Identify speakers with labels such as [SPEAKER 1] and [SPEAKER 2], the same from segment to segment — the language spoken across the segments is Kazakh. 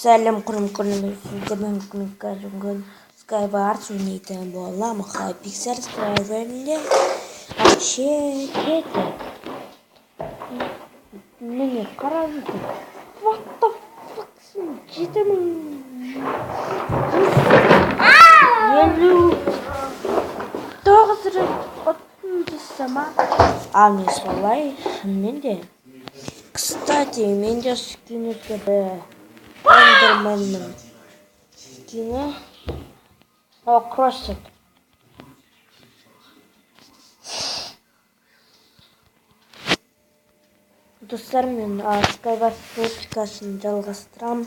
[SPEAKER 1] Сәлем құрым-құрым сіздермен күн Skywars ойнайтын болам. Hypixel серверінде вообще кетті. Міне қараңыздар. What the fuck? 7.59 рет отын жасама. Ал не солай? Мен де. Кстати, мен де скин өзгерді. Эндерменнің скины. О, Кроссет. Достар, мен Skywars рубрикасын жалғастырамын.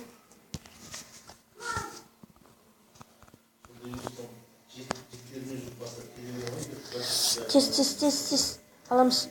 [SPEAKER 1] Тез. Аламыз.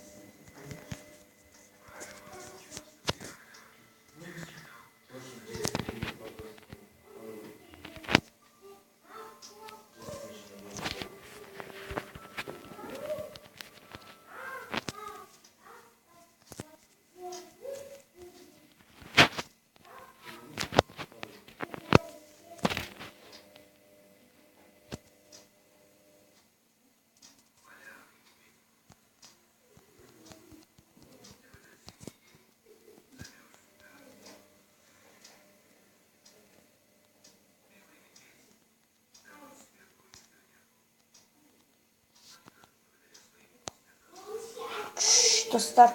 [SPEAKER 1] Достар.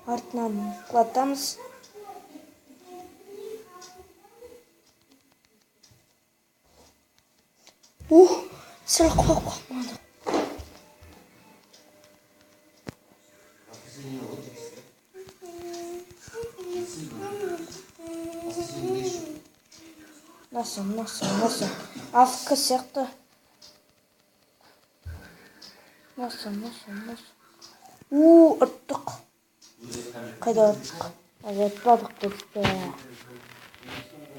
[SPEAKER 1] Артынан құлатамыз. Сәл құлап қалмады. Насыл. Афка сияқты. Насыл. Ұттық. Қайда ұттық? Ұтпадық бізді.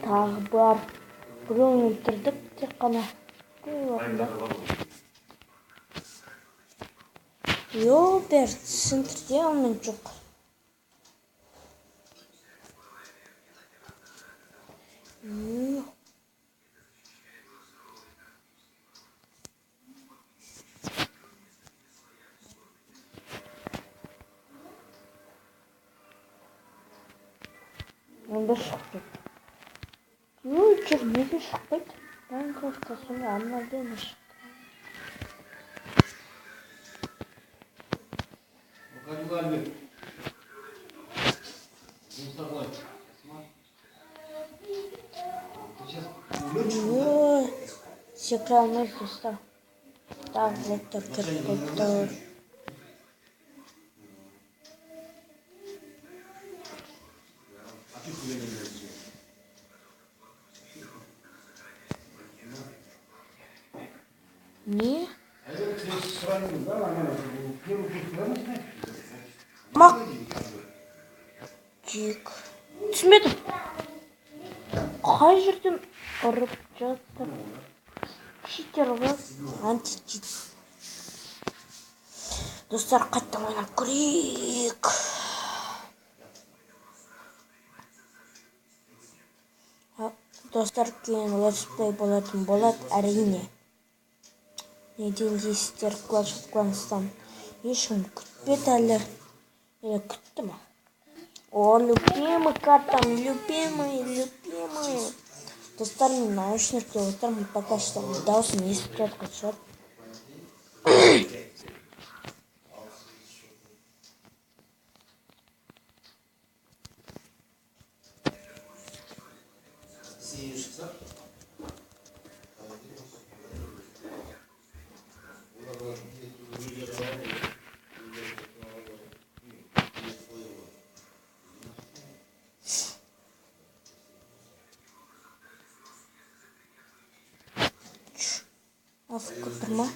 [SPEAKER 1] Тағы бар. Біреуін өлтірдік тек қана. Берт, центрде онымен жоқ. Онда шықпайды. Неге шықпайды? Майнкрафтта сонда аннаден шықты. Секіре алмайсыз достар. Тағы блоктар керек болды. Не? Мактик. Түсінбедім. Қай жерден ұрып жатыр? Читер ғой. Античит. Достар, қайттан ойнап көрейік. Достар, кейін летсплей болатын болады, әрине. Неден дейсіздер Clash of Clans'тан ешкім күтпеді әлі. Күтті ма? О, любимый картам, любимый. Достар, мен наушникте отырмын, пока что даусын естіп жатқан шығар. Афка тұрма.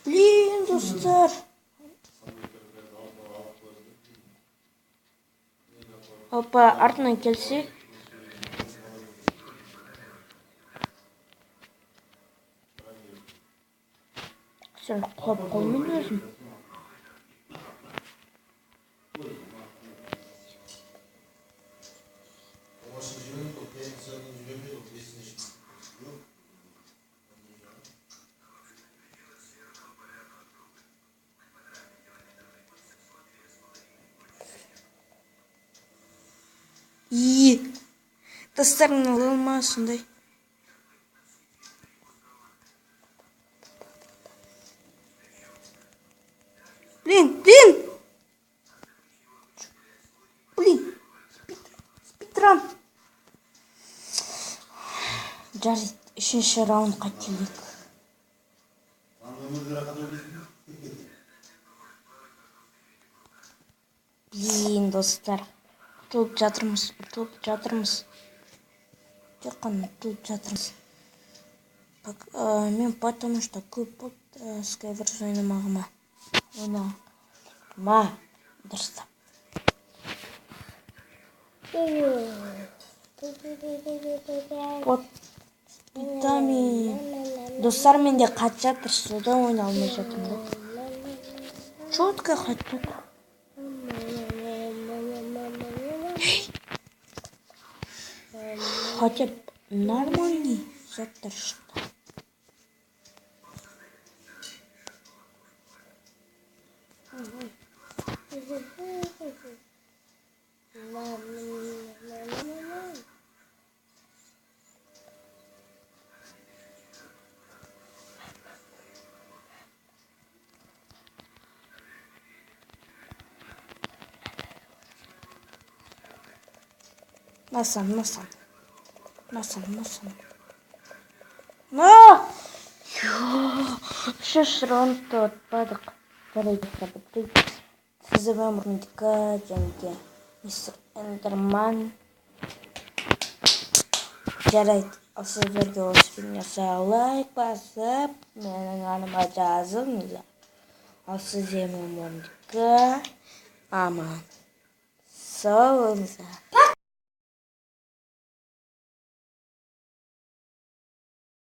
[SPEAKER 1] Блин, достар. Опа, артынан келсе. Сен құлап қалмайын өзім. Достарың алма сондай. Блин. Спидран. Жарайды, үшінші раундқа келдік. Блин, достар. Ұтылып жатырмыз. Тек қана ұтылып жатырмыз. Мен потому что көп болды Skywars ойнамағыма. Дұрыстап. Вот. Питами. Достармен де қатып жатыр, содан ойна алмай жатырмын. Четко қатып жатыр. Хотя нормальный заттар шықты. Насан. Үшінші раундта ұтпадық. Жарайды, бітейік. Сізбен бұрындыққа және мистер Эндерман. Жарайды, сіздерге осы видеоға лайк басып, менің аныма жазыңыздар. Сіздермен бұрындыққа аман. Сау болыңыздар.